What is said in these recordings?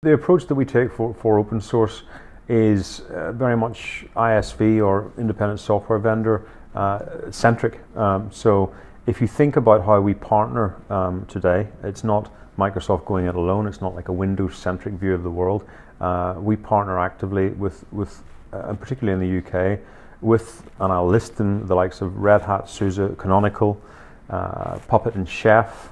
The approach that we take for open source is very much ISV or independent software vendor centric. So if you think about how we partner today, it's not Microsoft going it alone. It's not like a Windows-centric view of the world. We partner actively with and particularly in the UK, with, and I'll list them, the likes of Red Hat, SUSE, Canonical, Puppet and Chef,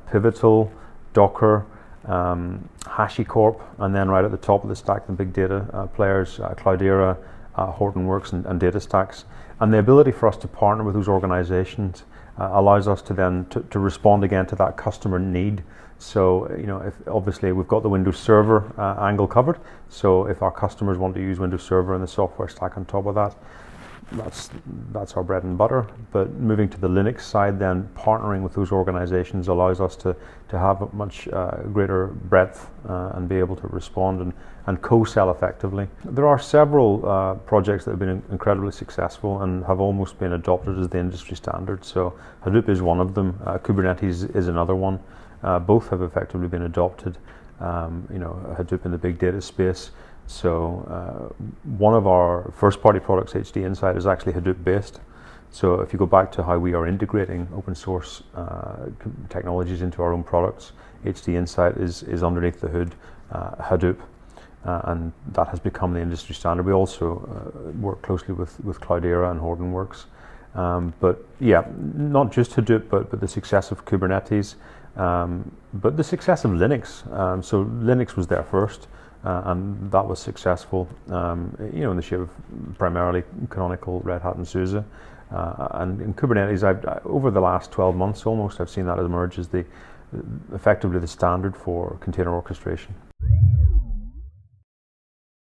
Pivotal, Docker, HashiCorp, and then right at the top of the stack, the big data players, Cloudera, Hortonworks, and DataStax. And the ability for us to partner with those organizations allows us to then to respond again to that customer need. So, if obviously we've got the Windows Server angle covered, so if our customers want to use Windows Server and the software stack on top of that, that's our bread and butter. But moving to the Linux side, then partnering with those organizations allows us to have a much greater breadth and be able to respond and co-sell effectively. There are several projects that have been incredibly successful and have almost been adopted as the industry standard. So Hadoop is one of them, Kubernetes is another one. Both have effectively been adopted, Hadoop in the big data space. So one of our first-party products, HD Insight, is actually Hadoop-based. So if you go back to how we are integrating open source technologies into our own products, HD Insight is underneath the hood Hadoop, and that has become the industry standard. We also work closely with Cloudera and Hortonworks. But yeah, not just Hadoop, but the success of Kubernetes, but the success of Linux. So Linux was there first. And that was successful, in the shape of primarily Canonical, Red Hat, and SUSE. And in Kubernetes, over the last 12 months almost, I've seen that emerge as effectively the standard for container orchestration.